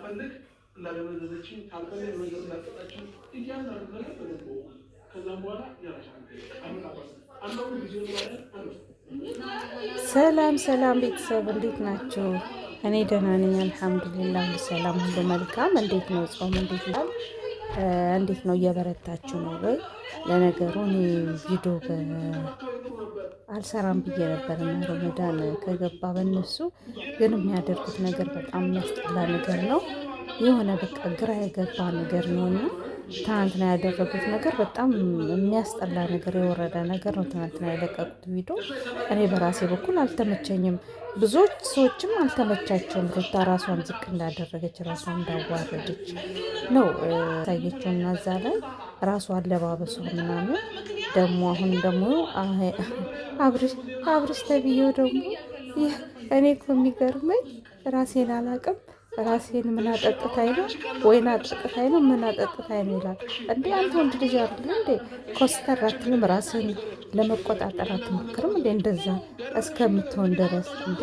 ሳልፈልግ እንዳደረገችኝ ካልፈልግ ነገር እንዳጠጣችኝ እያንዳንዱ ነገር ተደርጎ ከዛም በኋላ ያራሻል አንዱ ጊዜ ነው። ሰላም ሰላም ቤተሰብ እንዴት ናችሁ? እኔ ደህና ነኝ አልሐምዱሊላህ። ሰላም ሁሉ መልካም። እንዴት ነው ጾም? እንዴት ነው እየበረታችሁ ነው ወይ? ለነገሩ እኔ ቪዲዮ አልሰራም ብዬ ነበር እና ረመዳን ከገባ በእነሱ ግን የሚያደርጉት ነገር በጣም የሚያስጠላ ነገር ነው። የሆነ በቃ ግራ የገባ ነገር ነውና ትናንትና ያደረጉት ነገር በጣም የሚያስጠላ ነገር የወረደ ነገር ነው። ትናንትና የለቀቁት ቪዲዮ እኔ በራሴ በኩል አልተመቸኝም። ብዙዎች ሰዎችም አልተመቻቸውም። ሩታ ራሷን ዝቅ እንዳደረገች ራሷን እንዳዋረደች ነው ታየችውና እዛ ላይ ራሷ አለባበሷ ምናምን ደግሞ አሁን ደግሞ አብርሽ ተብዬው ደግሞ እኔ እኮ የሚገርመኝ ራሴን አላቅም ራሴን ምን አጠጥታኝ ነው ወይና አጠጥታኝ ነው ምን አጠጥታኝ ነው ይላል። እንዴ አንተ ወንድ ልጅ አይደል እንዴ? ኮስተር አትልም? ራስን ለመቆጣጠር አትሞክርም እንዴ? እንደዛ እስከምትሆን ድረስ እንዴ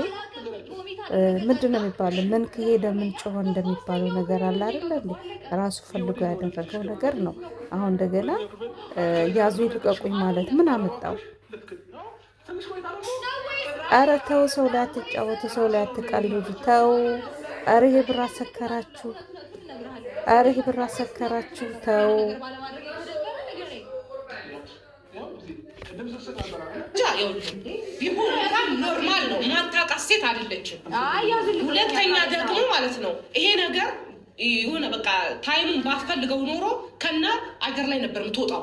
ምንድን ነው የሚባለው? ምን ከሄደ ምን ጮሆ እንደሚባለው ነገር አለ አይደል እንዴ? ራሱ ፈልጎ ያደረገው ነገር ነው። አሁን እንደገና ያዙ ይልቀቁኝ ማለት ምን አመጣው? ኧረ ተው፣ ሰው ላይ አትጫወቱ፣ ሰው ላይ አትቀልዱ፣ ተው። ኧረ ይሄ ብር አሰከራችሁ፣ ኧረ ይሄ ብር አሰከራችሁ፣ ተው። ኖርማል ነው። ማታውቃት ሴት አይደለችም። ሁለተኛ ደግሞ ማለት ነው ይሄ ነገር የሆነ በቃ ታይሙን ባትፈልገው ኖሮ ከና አገር ላይ ነበር የምትወጣው።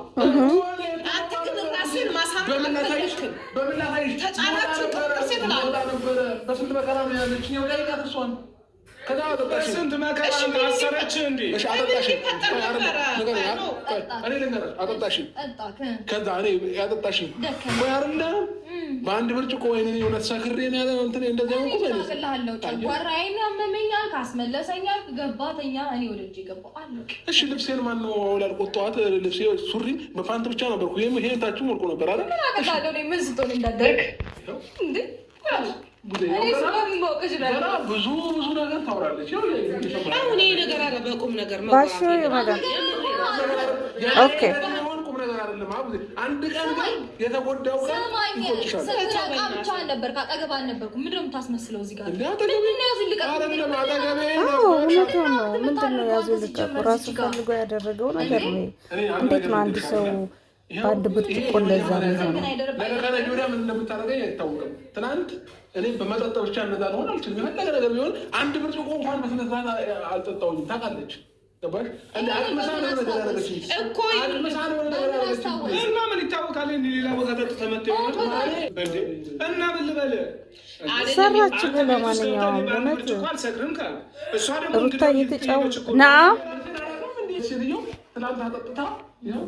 አንተ ግን ራስህን ማሳመን ተጫናችሁ ሴት ነበረ። በስንት መከራ ነው ያለችኝ ነው ላይ ታርሷን ስንት መከራ አሰረች እንዴ? እሺ አጠጣሽ እኔ ልንገርሽ አጠጣሽ ከዛ እኔ ያጠጣሽ ወይ አይደለም በአንድ ብርጭቆ ወይኔ የሆነ ሰክሬ ነው ያለው እንትን እንደዛ ነው እኮ ጨጓራዬን ያመመኛል ካስመለሰኛል ገባተኛ እኔ ወደ እጄ ገባሁ አለ። እሺ ልብሴን ማን ነው ያልቆጣኋት? ልብሴ ሱሪ በፓንት ብቻ ነበርኩ። ይሄ ታችሁ ወርቆ ነበር አይደል? አጠቃለው ነው ምን ስትሆን እንዳደርግ እንዴ ብዙ ነገር ታወራለች። አሁን ይሄ ነገር አረ በቁም ነገር ባሾ ይመጣል። ኦኬ አንድ ቀን ግን የተጎዳው ቀን ብቻ ነበር ካጠገብ አልነበርኩም። ምንድን ነው የምታስመስለው እዚህ ጋር? ምንድን ነው ያዙ ልቀቁ? ራሱ ፈልጎ ያደረገው ነገር ነው። እንዴት ነው አንድ ሰው በአንድ ብርጭቆ እንደዛ ነው? ለከነገ ወዲያ ምን እንደምታደርገኝ አይታወቅም። ትናንት እኔ በመጠጥ ብቻ እንደዛ ልሆን አልችልም። የፈለገ ነገር ቢሆን አንድ ብርጭቆ እንኳን በስነ ስርዓት አልጠጣሁኝም። ታውቃለች ገባሽ? እንደ አቅመሳ ነው ነገር ያደረገች እኮ አቅመሳ ነው ነገር ያደረገች እና ምን ይታወቃል? እንደ ሌላ ቦታ ተጠጥተህ መጥተህ እንዴ እና ምን ልበል ሰራች። ለማንኛውም እውነት አልሰክርም ካል እሷ ደግሞ ሩታ እየተጫወተች ናም ሲልዩ ትናንት አጠጥታ ይኸው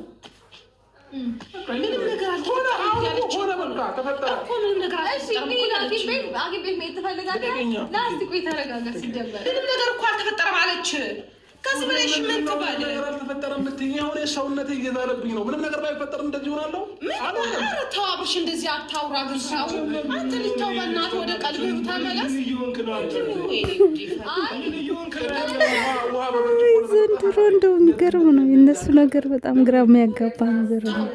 ምንም ነገር አልተፈጠረም። ሆነ በቃ ተፈጠረ እኮ ምንም ነገር አልተፈጠረም። አግኝ ቤት መሄድ ትፈልጋለህ? ላስቲ ቆይ ተረጋጋ። ሲጀመር ምንም ነገር እኮ አልተፈጠረም አለች። ከዚህ በላይ እሺ ምን ትባል? ነገር አልተፈጠረም ብትይኝ አሁን ሰውነቴ እየዛለብኝ ነው። ምንም ነገር ባይፈጠር እንደዚህ ሆናለሁ። ኧረ ተው አብርሽ፣ እንደዚህ አታውራ። ግን ሰው አንተ ልታው በእናትህ ወደ ቀልብህ ተመለስ። ዘንድሮ እንደው የሚገርም ነው የእነሱ ነገር፣ በጣም ግራ የሚያጋባ ነገር ነው።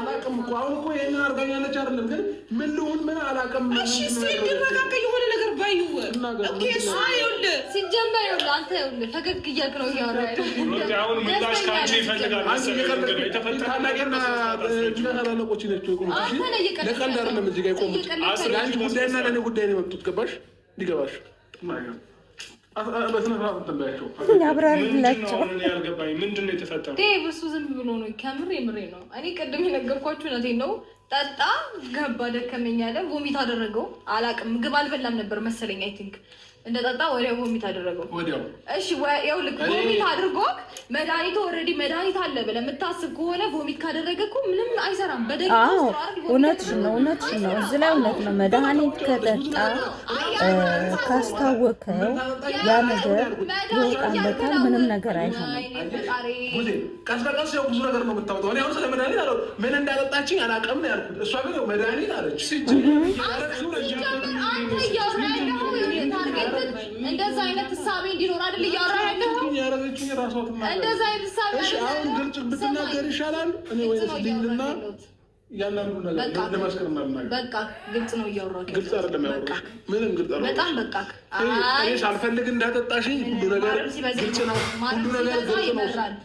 አላውቅም እኮ አሁን እኮ ይሄንን አድርጋኛለች አይደለም ግን ምን ልሁን ምን አላውቅም። እሺ ሲረጋጋ የሆነ ነገር ባዩ ኦኬ እሱ ይኸውልህ ሲጀመር ይኸውልህ አንተ ይኸውልህ ፈገግ እያልክ ነው እያወራህ ያለው። አሁን ምላሽ ካንቺ ይፈልጋል መሰለኝ። የተፈጠረ ነገርና ለቀለቆች ነች እኮ ለቀልድ አይደለም እዚህ ጋር የቆሙት። ለአንቺ ጉዳይና ለእኔ ጉዳይ ነው የመጡት። ገባሽ? እንዲገባሽ ያብራርላቸው። ምንድን ነው የተፈጠረው? እሱ ዝም ብሎ ነው። ከምሬ ነው። እኔ ቅድም የነገርኳችሁ እውነቴን ነው። ጠጣ ገባ ደከመኝ አለ። ቮሚት አደረገው። አላውቅም ምግብ አልበላም ነበር መሰለኝ። አይ ቲንክ እንደ ጠጣ ወዲያው ቮሚት አደረገው። እሺ ይኸውልህ ቮሚት አድርጎ መድኃኒቱ ኦልሬዲ መድኃኒት አለ ብለህ የምታስብ ከሆነ ቮሚት ካደረገ እኮ ምንም አይሰራም። እውነትሽ ነው። እዚህ ላይ እውነት ነው። መድኃኒት ከጠጣ ካስታወከው ያ ነገር ይወጣለታል። ምንም ነገር አይሆንም። ቀስ በቀስ ያው ብዙ ነገር ነው የምታወጣው። እኔ አሁን ስለ መድኃኒት አለው ምን እንዳጠጣችኝ አላውቅም ነው ያልኩት። እሷ ግን መድኃኒት አለች። እንደዛ አይነት እሳቤ እንዲኖር አይደል እያወራህ ያለኸው? ያረጋችኝ ራሷ ትናገር። እንደዛ አይነት እሳቤ እሺ አሁን ግልጽ ብትናገር ይሻላል። እኔ ወይስ ልልና ያንዳንዱ ነገር ለማስከር ማለት በቃ ግልጽ ነው እያወራህ ያለኸው። ግልጽ አይደለም ያወራህ። ምንም ግልጽ አይደለም። በጣም በቃ እኔ ሳልፈልግ እንዳጠጣሽኝ ሁሉ ነገር ግልጽ ነው። ሁሉ ነገር ግልጽ ነው።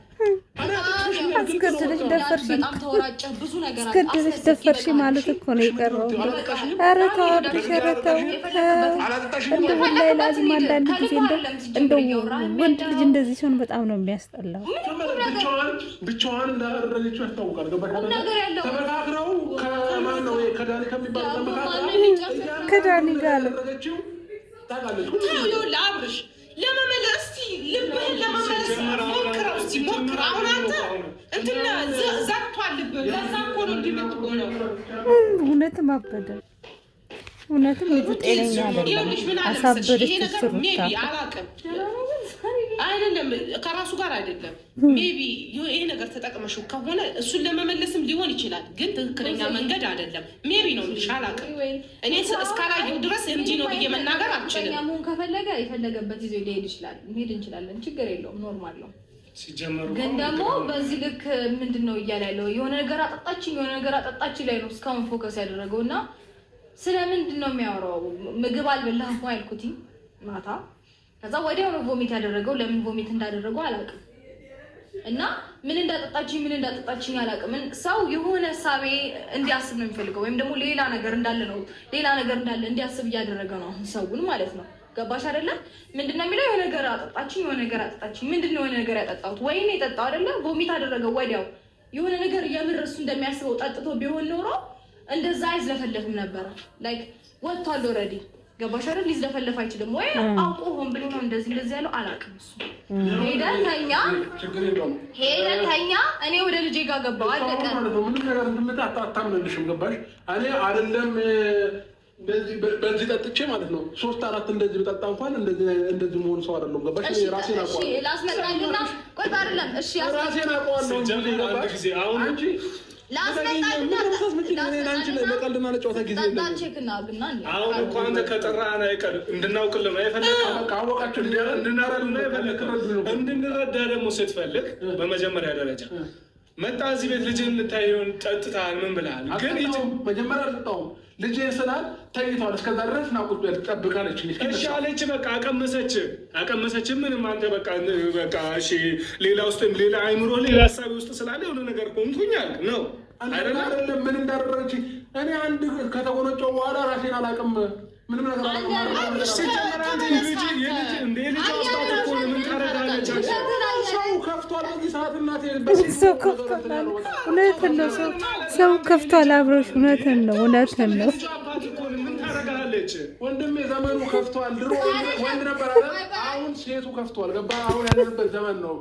አስገድደሽ ደፈርሽ በጣም ተወራጨህ ብዙ ነገር አስገድደሽ ደፈርሽ ማለት እኮ ነው የቀረው። ኧረ ተው አብርሽ፣ ኧረ ተው እንደው ላይ ላዝም አንዳንድ ጊዜ እንደው ወንድ ልጅ እንደዚህ ሲሆን በጣም ነው የሚያስጠላው። ብቻዋን እንዳደረገችው ያስታውቃል። ተመካክረው ከማን ነው ከዳኒ ከሚባል ከዳኒ ጋር ታውቃለች። አብርሽ ለመመለስ እስቲ ልብህን ለመመለስ ሞክረው እስቲ ሞክረው። አሁን አንተ እንትና ዘግቷል ልብህ። ለዛ እኮ ነው እንዲህ የምትሆነው። እውነትም አበደ። እውነትም ልጁ ጤነኛ አይደለም። አሳበደች ትስሩታ አላውቅም አይደለም ከራሱ ጋር አይደለም። ሜቢ ይሄ ነገር ተጠቅመሽው ከሆነ እሱን ለመመለስም ሊሆን ይችላል፣ ግን ትክክለኛ መንገድ አይደለም። ሜቢ ነው ልሽ አላውቅም። እኔ እስካላየው ድረስ እንዲህ ነው ብዬ መናገር አልችልም። መሆን ከፈለገ የፈለገበት ይዞ ሊሄድ ይችላል። መሄድ እንችላለን፣ ችግር የለውም፣ ኖርማል ነው። ግን ደግሞ በዚህ ልክ ምንድን ነው እያለ ያለው? የሆነ ነገር አጠጣችኝ፣ የሆነ ነገር አጠጣችኝ ላይ ነው እስካሁን ፎከስ ያደረገው እና ስለምንድን ነው የሚያወራው? ምግብ አልበላህም እኮ አልኩትኝ ማታ። ከዛ ወዲያው ነው ቮሚት ያደረገው። ለምን ቮሚት እንዳደረገው አላውቅም። እና ምን እንዳጠጣችኝ አላውቅም። ሰው የሆነ ሳቤ እንዲያስብ ነው የሚፈልገው፣ ወይም ደግሞ ሌላ ነገር እንዳለ እንዲያስብ እያደረገ ነው ሰውን ማለት ነው። ገባሽ አይደለ? ምንድነው የሚለው? የሆነ ነገር አጠጣችኝ። ምንድነው የሆነ ነገር ያጠጣሁት? ወይኔ የጠጣው አይደለ? ቮሚት አደረገው ወዲያው። የሆነ ነገር የምር እሱ እንደሚያስበው ጠጥቶ ቢሆን ኖሮ እንደዛ አይዝለፈለፍም ነበረ። ላይክ ወጥቷል ኦልሬዲ። ገባሽ አይደል? ሊዝለፈለፍ አይችልም። ወይ አውቆ ሆን ብሎ ነው እንደዚህ ያለው አላውቅም። እሱ ሄደን ተኛ። እኔ ወደ ልጄ ጋር ገባሁ። አለቀ። ምንም ነገር አታምንልሽም። ገባሽ? እኔ አይደለም በዚህ ጠጥቼ ማለት ነው 3-4 እንደዚህ ብጠጣ እንኳን እንደዚህ መሆን ሰው አይደለም። ገባሽ? እኔ ራሴን አውቀዋለሁ። እሺ ላስመጣልና ቆይ አይደለም። እሺ ራሴን አውቀዋለሁ። ጊዜ አሁን አንቺ ለቀልድና ለጨዋታ ጊዜ አሁን እኮ አንተ ከጠራህን አይቀር እንድናውቅልህ ነው የፈለግህ። እንድንረዳ ደግሞ ስትፈልግ በመጀመሪያ ደረጃ መጣ እዚህ ቤት ልጅህን ልታየውን ጠጥተሃል ምን ብለሃል? ግን መጀመሪያ አልጠጣሁም። ልጅህን ስላል ተይቷል። እስከዛ ድረስ ናቁት ጠብቃለች። እሺ አለች። በቃ አቀመሰች። ምንም አንተ በቃ እሺ፣ ሌላ ውስጥ ሌላ አይምሮ ሌላ ሀሳቢ ውስጥ ስላለ የሆነ ነገር ቆምቶኛል ነው አይደለም። ምን እንዳደረገች እኔ አንድ ከተጎነጨው በኋላ ራሴን አላውቅም። ምንም ነገር ሰው ከፍቷል። በዚህ ሰዓት እናቴ ሰው ከፍቷል። እውነትን ነው። ሰው ከፍቷል። አብሮሽ እውነትን ነው። ወንድሜ ዘመኑ ከፍቷል። ድሮ ወንድ ነበር አይደል? አሁን ሴቱ ከፍቷል። ገባ? አሁን ያለንበት ዘመን ነው።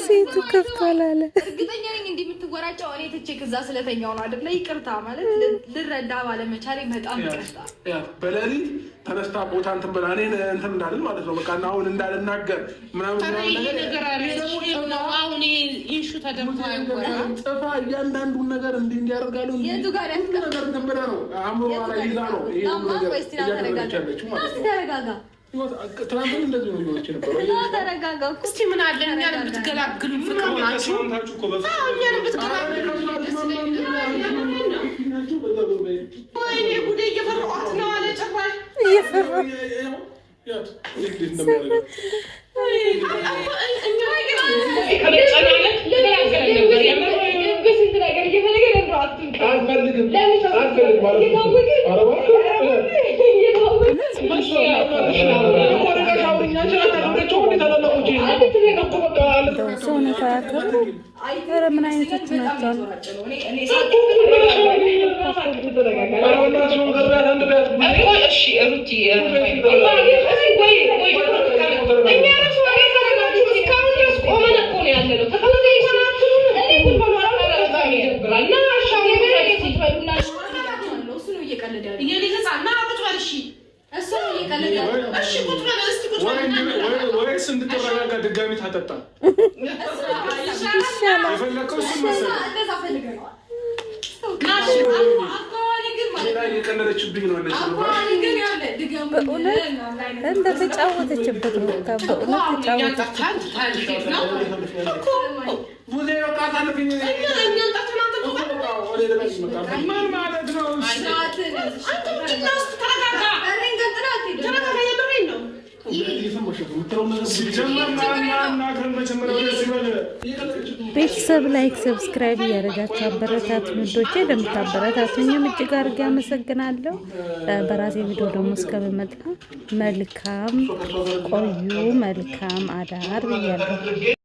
ሴቱ ከፍቷል አለ። እርግጠኛ ነኝ እንዲህ የምትወራጨው እኔ ትቼ ከዛ ስለተኛው ነው አይደለ? ይቅርታ ማለት ልረዳ ባለመቻሌ በጣም ይቅርታ። በሌሊት ተነስታ ቦታ እንትን ብላ እኔን እንትን እንዳልን ማለት ነው። በቃ አሁን እንዳልናገር ምናምን አሁን ኢንሹ ተደርጓል። ጥፋ እያንዳንዱን ነገር እንዲያደርጋሉ የቱ ጋር ነገር እንትን ብላ ነው አእምሮ ላይ ይዛ ነው ይሄ ነገር እያደረገች ያለችው ማለት ነው። ተረጋጋ። ትናንትን እንደዚህ ነው ሊሆን ይችላል። ተረጋጋ። እስቲ ምን አለ እኛን ብትገላግሉ ፍቅር ሆናችሁ እኛን ብትገላግሉ። ወይኔ ጉዴ እየፈራኋት ነው አለ ጭራሽ ሰውነት አያከብሩ። ኧረ ምን አይነቶቹ ናቸው? ወይስ እንድትረጋጋ ድጋሚ ታጠጣ የፈለከው እሱ መሰለኝ። የቀለለችብኝ ነው እነሱ በእውነት እንደተጫወተችበት ነው። በእውነት ምን ማለት ነው? ቤተሰብ ላይክ ሰብስክራይብ እያደረጋችሁ አበረታቱ ውዶቼ። ለምታበረታቱኝም እጅግ አድርጌ አመሰግናለሁ። በራሴ ቪዲዮ ደግሞ እስከምመጣ መልካም ቆዩ፣ መልካም አዳር ብያለሁ።